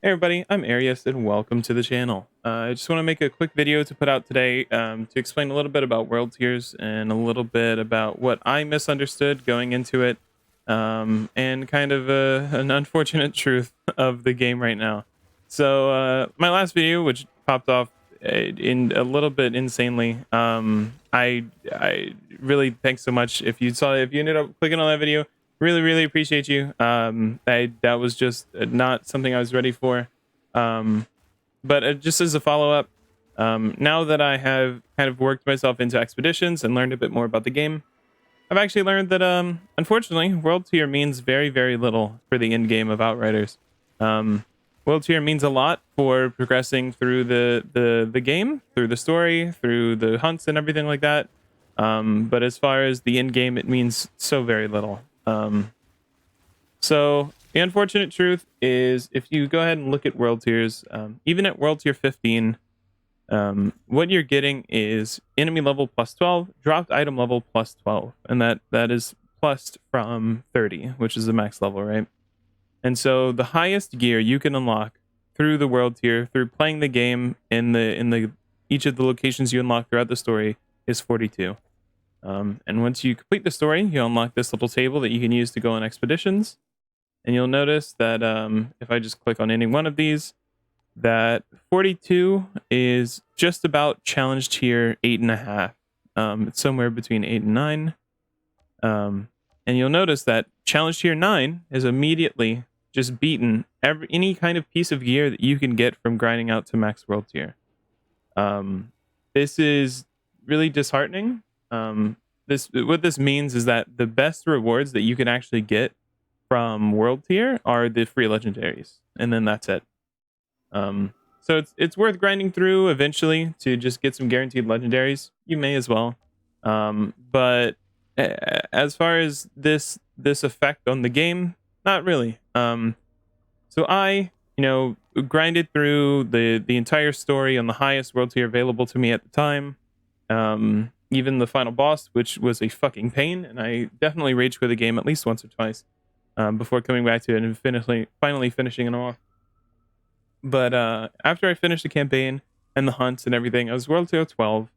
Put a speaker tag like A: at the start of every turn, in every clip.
A: Hey everybody, I'm Arius and welcome to the channel. I just want to make a quick video to put out today to explain a little bit about world tiers and a little bit about what I misunderstood going into it and kind of an unfortunate truth of the game right now. So my last video, which popped off in a little bit insanely, I really thanks so much if you ended up clicking on that video. Really appreciate you. That was just not something I was ready for. But just as a follow-up, now that I have kind of worked myself into expeditions and learned a bit more about the game, I've actually learned that unfortunately world tier means very little for the end game of Outriders. um World tier means a lot for progressing through the game, through the story, through the hunts and everything like that. But as far as the end game, it means so very little. So the unfortunate truth is, if you go ahead and look at world tiers, even at world tier 15, what you're getting is enemy level plus 12, dropped item level plus 12, and that is plus from 30, which is the max level, right? And so the highest gear you can unlock through the world tier, through playing the game in the each of the locations you unlock throughout the story, is 42. And once you complete the story, you unlock this little table that you can use to go on expeditions. And you'll notice that if I just click on any one of these, that 42 is just about challenge tier 8.5. It's somewhere between 8 and 9. And you'll notice that challenge tier 9 is immediately just beaten any kind of piece of gear that you can get from grinding out to max world tier. This is really disheartening. What this means is that the best rewards that you can actually get from world tier are the free legendaries, and then that's it. So it's worth grinding through eventually to just get some guaranteed legendaries. You may as well. But as far as this effect on the game, not really. So I, grinded through the entire story on the highest world tier available to me at the time. Even the final boss, which was a fucking pain, and I definitely rage quit the game at least once or twice before coming back to it and finally finishing it off. But after I finished the campaign and the hunts and everything, I was world tier 12,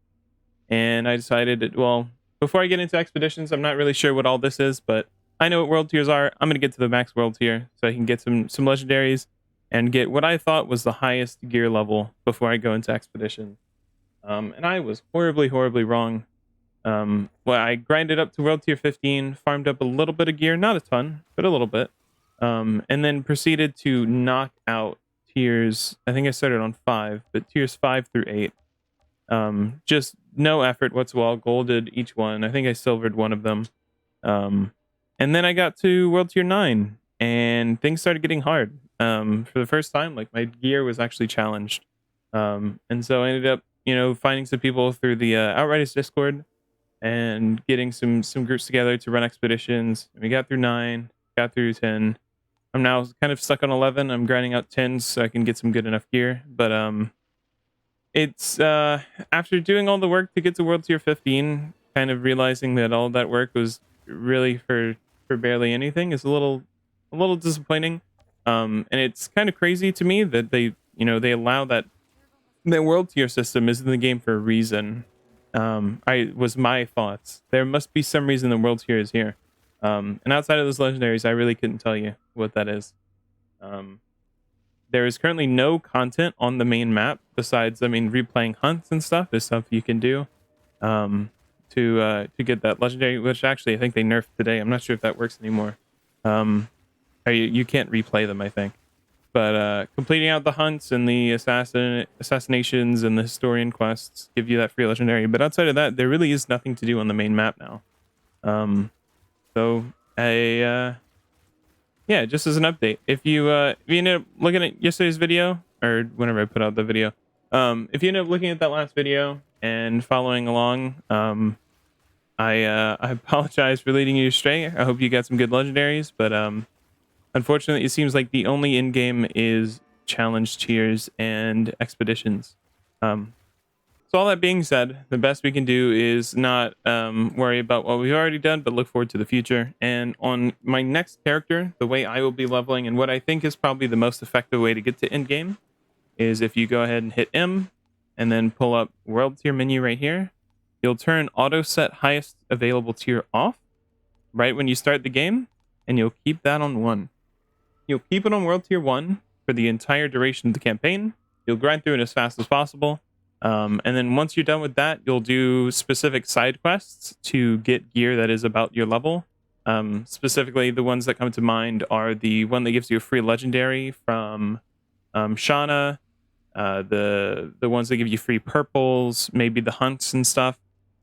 A: and I decided that, well, before I get into expeditions, I'm not really sure what all this is, but I know what world tiers are. I'm going to get to the max world tier so I can get some legendaries and get what I thought was the highest gear level before I go into expedition. And I was horribly wrong. Well, I grinded up to world tier 15, farmed up a little bit of gear, not a ton, but a little bit, and then proceeded to knock out tiers. I think I started on 5, but tiers 5 through 8. Just no effort whatsoever. Golded each one. I think I silvered one of them. And then I got to world tier 9, and things started getting hard. For the first time, like, my gear was actually challenged. And so I ended up, finding some people through the Outriders Discord and getting some groups together to run expeditions. We got through 9, got through 10. I'm now kind of stuck on 11. I'm grinding out 10s so I can get some good enough gear. But it's after doing all the work to get to world tier 15, kind of realizing that all that work was really for barely anything is a little disappointing. And it's kind of crazy to me that they allow that the world tier system is in the game for a reason. My thoughts. There must be some reason the world tier is here. And outside of those legendaries, I really couldn't tell you what that is. There is currently no content on the main map besides, replaying hunts and stuff is stuff you can do to get that legendary, which actually I think they nerfed today. I'm not sure if that works anymore. You can't replay them, I think. But completing out the hunts and the assassinations and the historian quests give you that free legendary. But outside of that, there really is nothing to do on the main map now. So yeah, just as an update, if you ended up looking at yesterday's video, or whenever I put out the video, if you end up looking at that last video and following along, I apologize for leading you astray. I hope you got some good legendaries, but unfortunately, it seems like the only in-game is challenge tiers and expeditions. So all that being said, the best we can do is not worry about what we've already done, but look forward to the future. And on my next character, the way I will be leveling, and what I think is probably the most effective way to get to endgame, is if you go ahead and hit M, and then pull up World Tier menu right here. You'll turn Auto Set Highest Available Tier off right when you start the game, and you'll keep that on 1. You'll keep it on World Tier 1 for the entire duration of the campaign. You'll grind through it as fast as possible. And then once you're done with that, you'll do specific side quests to get gear that is about your level. Specifically, the ones that come to mind are the one that gives you a free legendary from Shauna, the ones that give you free purples, maybe the hunts and stuff.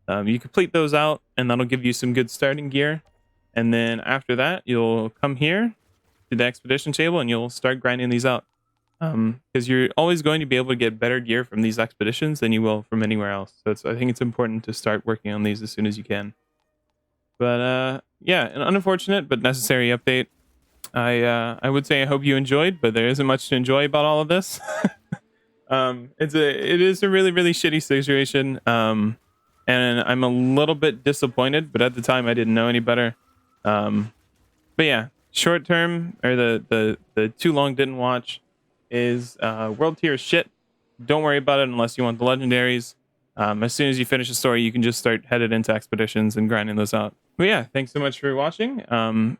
A: You complete those out, and that'll give you some good starting gear. And then after that, you'll come here to the expedition table, and you'll start grinding these out. Because you're always going to be able to get better gear from these expeditions than you will from anywhere else. So I think it's important to start working on these as soon as you can. But yeah, an unfortunate but necessary update. I would say I hope you enjoyed, but there isn't much to enjoy about all of this. It is a really, really shitty situation. And I'm a little bit disappointed, but at the time I didn't know any better. But yeah, short term, or the too long didn't watch, is world tier shit. Don't worry about it unless you want the legendaries. As soon as you finish the story, you can just start headed into expeditions and grinding those out. But yeah, thanks so much for watching.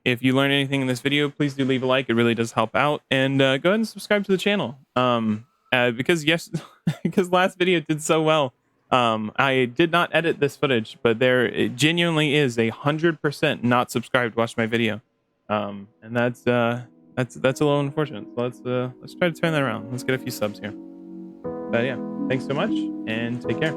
A: If you learned anything in this video, please do leave a like. It really does help out. And go ahead and subscribe to the channel. Because because last video did so well. I did not edit this footage, but it genuinely is 100% not subscribed to watch my video. And that's a little unfortunate. So let's try to turn that around. Let's get a few subs here. But yeah, thanks so much and take care.